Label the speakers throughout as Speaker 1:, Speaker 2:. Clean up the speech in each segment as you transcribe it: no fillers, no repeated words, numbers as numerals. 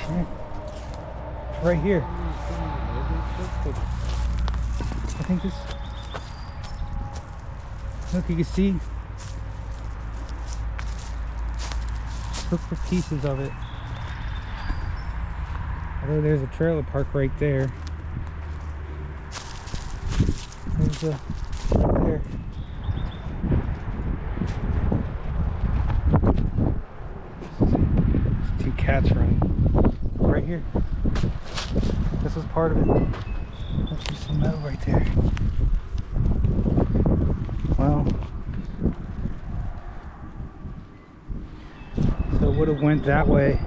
Speaker 1: Yeah. It's right here. I think this. Look, you can see. Look for pieces of it. Although there's a trailer park right there. There's a right there. There's 2 cats running. Right here. This was part of it. There's just some metal right there. Well, so it would have went that way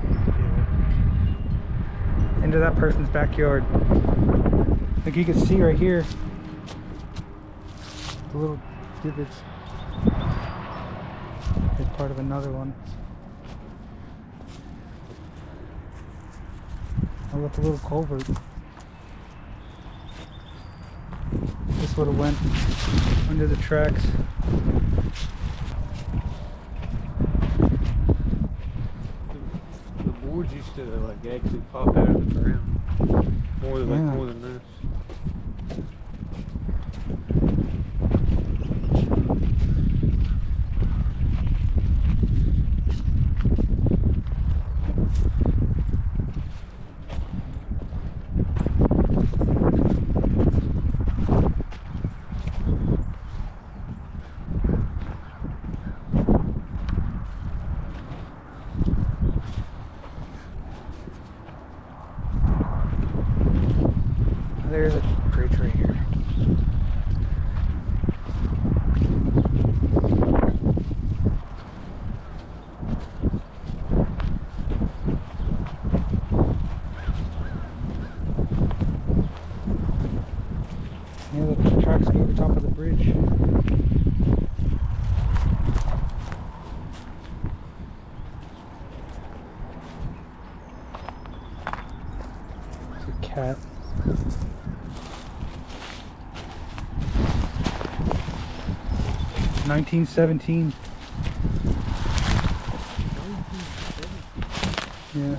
Speaker 1: into that person's backyard. Like you can see right here, the little divots. It's part of another one. I left a little culvert. This would have went under the tracks.
Speaker 2: The boards used to like actually pop out of the ground more than this.
Speaker 1: There's a bridge right here. Yeah, the tracks go over top of the bridge. It's a cat. It's 1917. Yeah.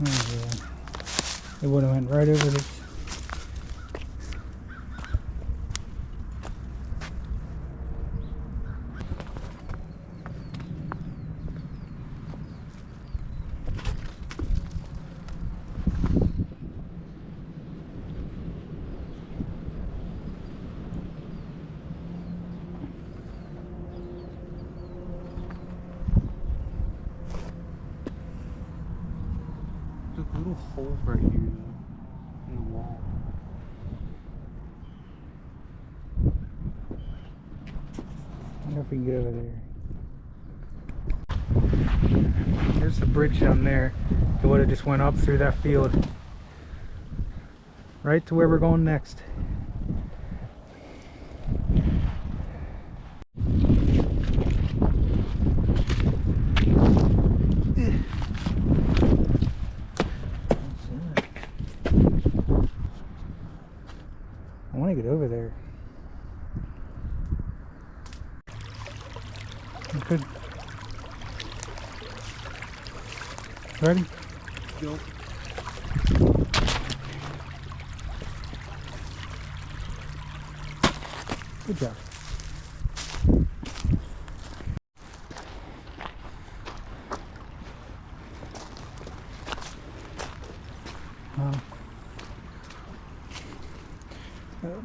Speaker 1: Oh, yeah. It would have went right over this.
Speaker 2: There's a little hole right here though, in the wall.
Speaker 1: I wonder if we can get over there. There's the bridge down there. It would have just went up through that field. Right to where we're going next. I want to get over there. I could. Ready?
Speaker 2: Go.
Speaker 1: Good job.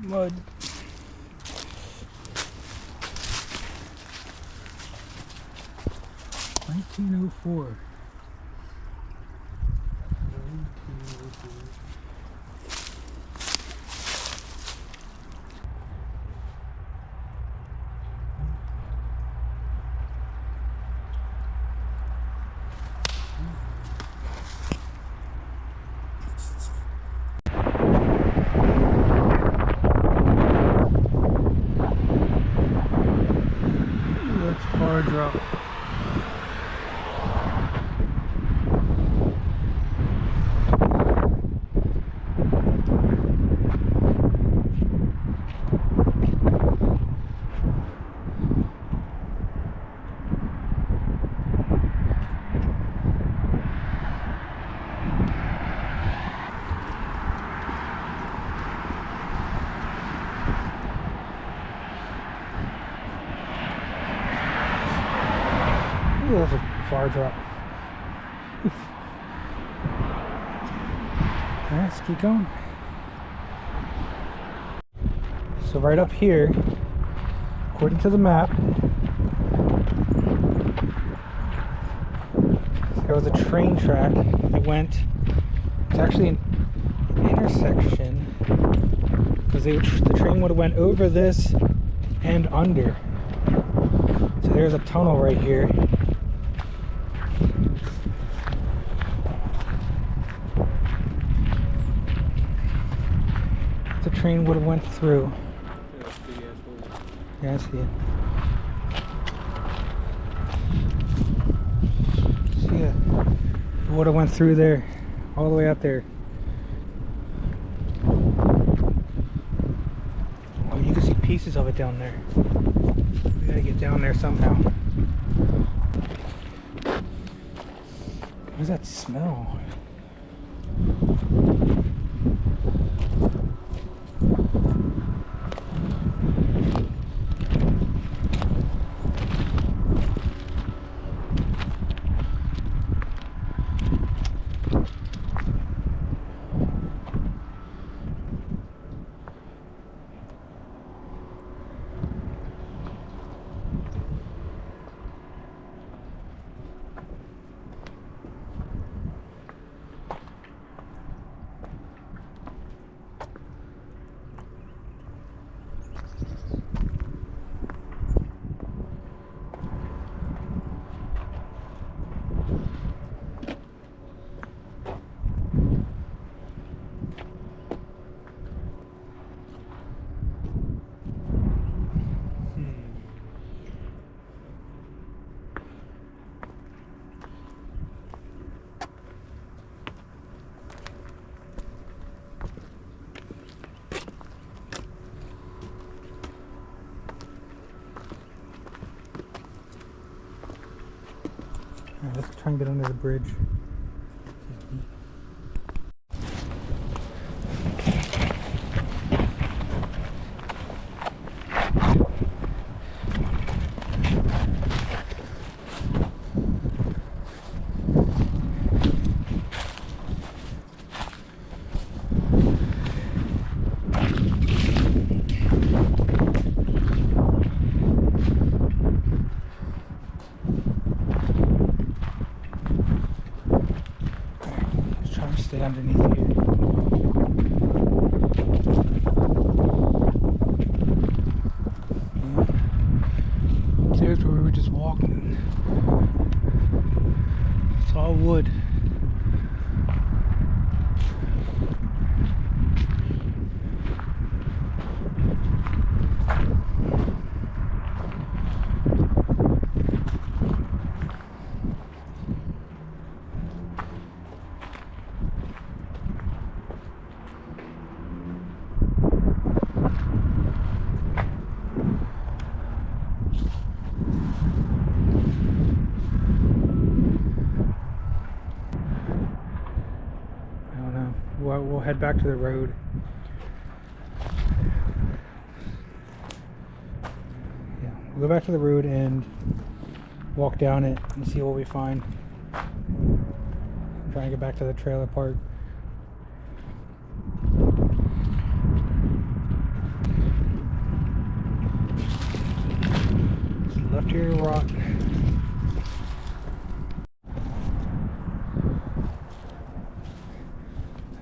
Speaker 1: Mud. $1904. Far drop. Ooh, that's a far drop. Alright, let's keep going. So right up here, according to the map, there was a train track that went, it's actually an intersection, because the train would have went over this and under. So there's a tunnel right here. The train would have went through. Yeah, I see it. See it. It would have went through there, all the way out there. Oh, you can see pieces of it down there. We gotta get down there somehow. What does that smell? Alright, let's try and get under the bridge. Stay underneath here. Yeah. There's where we were just walking. It's all wood. We'll head back to the road. Yeah, we'll go back to the road and walk down it and see what we find. Try and get back to the trailer park. Just left here to rot.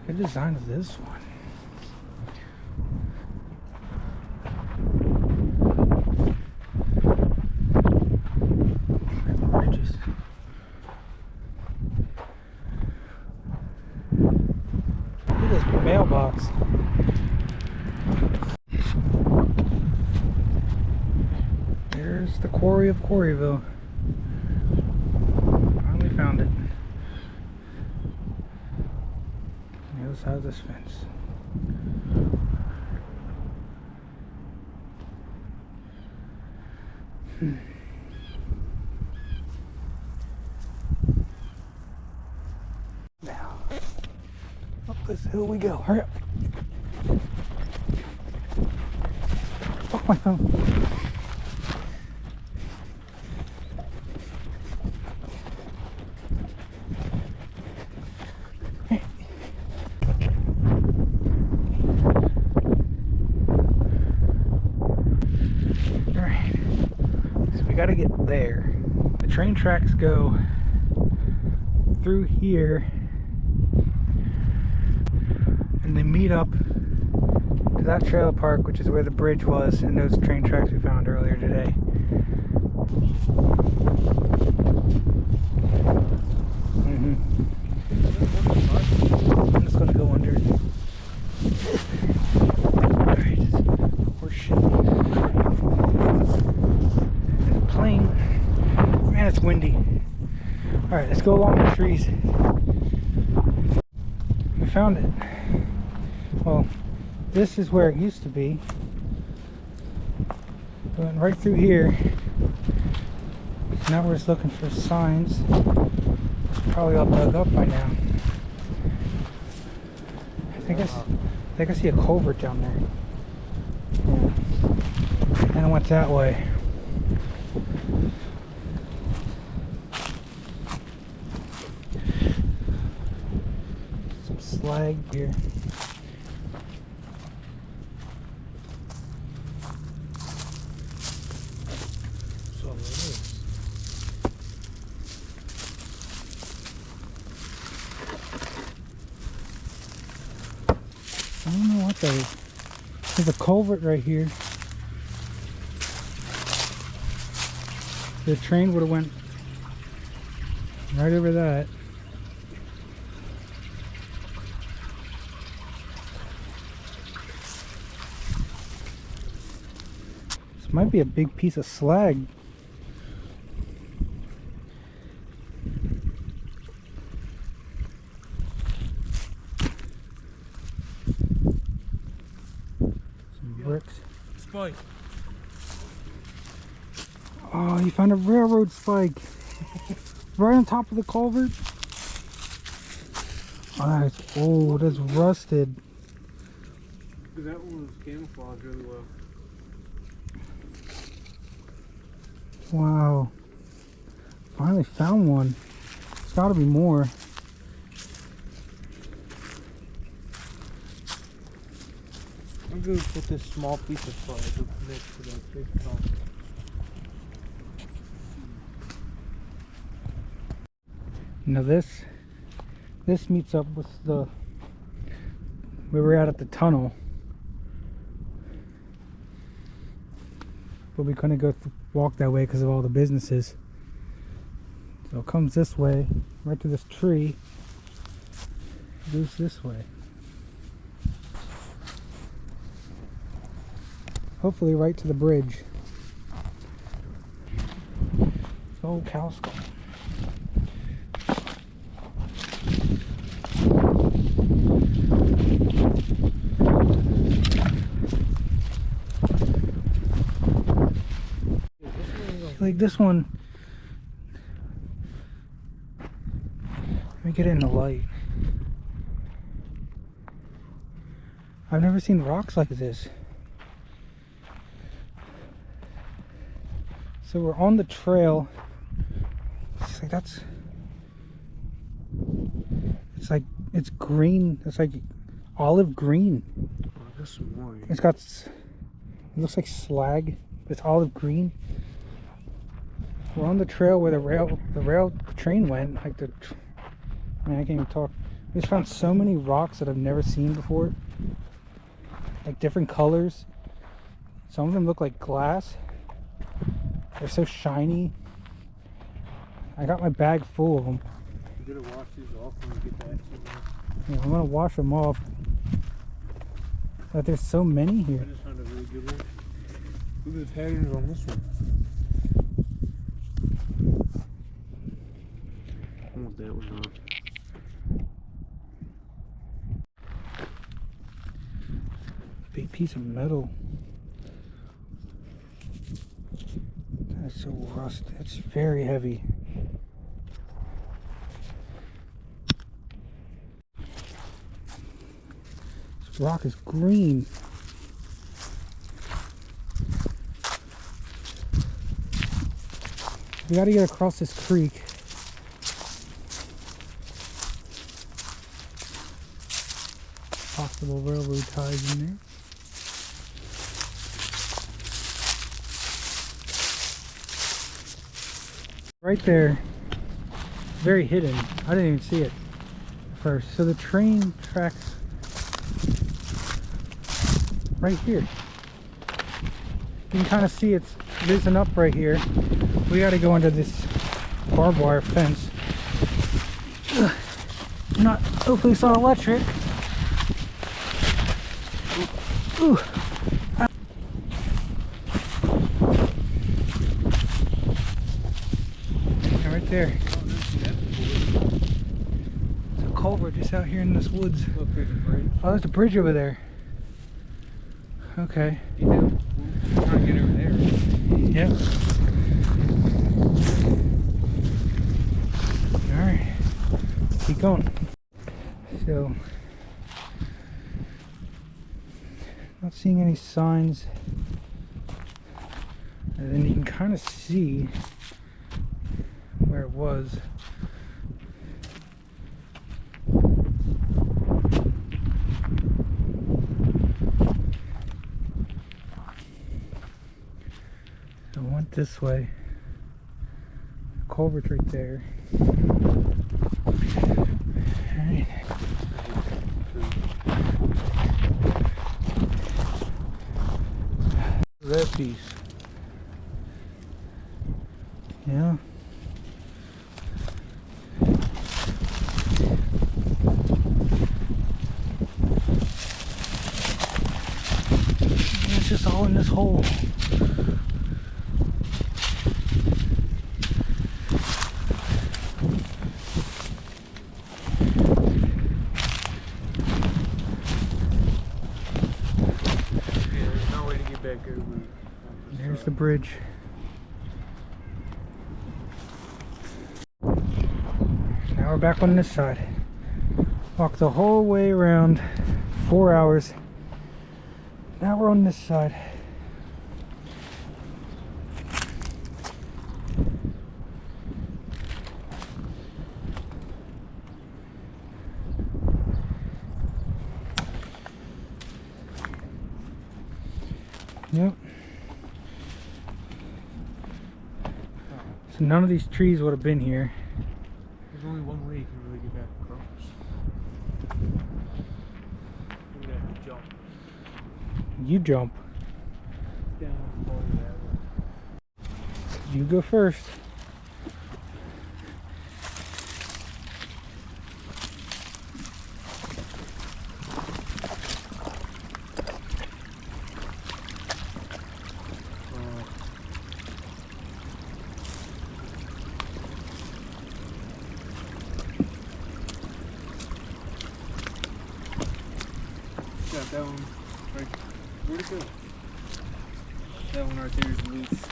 Speaker 1: Good design of this one. Bridges. Look at this mailbox. There's the quarry of Quarryville. Finally found it. On the other side of this fence. Now, up this hill we go. Hurry up. Fuck my phone. train tracks go through here and they meet up to that trailer park, which is where the bridge was, and those train tracks we found earlier today. I'm just gonna go under. Alright, horseshit. There's a plane. Man, it's windy. Alright, let's go along the trees. We found it. Well, this is where it used to be. We went right through here. Now we're just looking for signs. It's probably all dug up by now. I think I see a culvert down there. Yeah. And I went that way. Some slag here. I don't know what that is. There's a culvert right here. The train would have went right over that. This might be a big piece of slag. Bricks.
Speaker 2: Spike.
Speaker 1: Oh, you found a railroad spike right on top of the culvert. Oh, that's old. That's rusted.
Speaker 2: That one was camouflaged really well.
Speaker 1: Wow. Finally found one. There's got to be more.
Speaker 2: I'm going to put this small piece of flag up next to that big top.
Speaker 1: Now this meets up with the where we're at the tunnel, but we couldn't walk that way because of all the businesses. So it comes this way, right to this tree. It goes this way. Hopefully right to the bridge. Oh, cow skull. Like this one. Let me get it in the light. I've never seen rocks like this. So we're on the trail. It's like it's green. It's like olive green.
Speaker 2: Oh, there's some more here.
Speaker 1: It looks like slag. It's olive green. We're on the trail where the rail train went. Like man, I can't even talk. We just found so many rocks that I've never seen before. Like different colors. Some of them look like glass. They're so shiny. I got my bag full of them.
Speaker 2: You gotta wash these off when you get that.
Speaker 1: Yeah, I'm gonna wash them off. But there's so many here.
Speaker 2: I just found a really good one. Look at the patterns on this one. I want that one off.
Speaker 1: Big piece of metal. That's so rusted. It's very heavy. This rock is green. We gotta get across this creek. Possible railroad ties in there. Right there, very hidden. I didn't even see it first. So the train tracks right here. You can kind of see it's risen up right here. We got to go under this barbed wire fence. Ugh. Not, hopefully it's not electric. Ooh. Yeah, right there. It's a culvert just out here in this woods. Oh, there's a bridge over there. Okay.
Speaker 2: Yeah, we're trying to get over there.
Speaker 1: Yep. Alright. Keep going. So, not seeing any signs. And then you can kind of see where it was. So I went this way. The culvert's right there. Alright. That piece. Yeah. It's just all in this hole. There's the bridge. Now we're back on this side. Walked the whole way around, 4 hours. Now we're on this side. Yep. So none of these trees would have been here.
Speaker 2: There's only one way you can really get back across. We're gonna have to jump
Speaker 1: You jump.
Speaker 2: down farther that way.
Speaker 1: You go first.
Speaker 2: Got that one right. Where'd it go? That one right there is loose.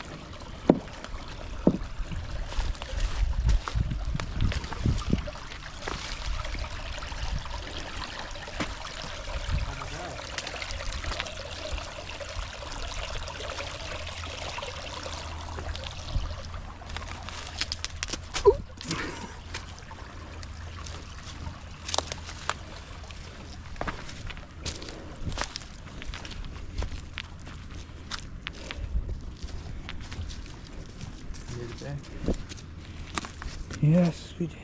Speaker 1: Yes, we did.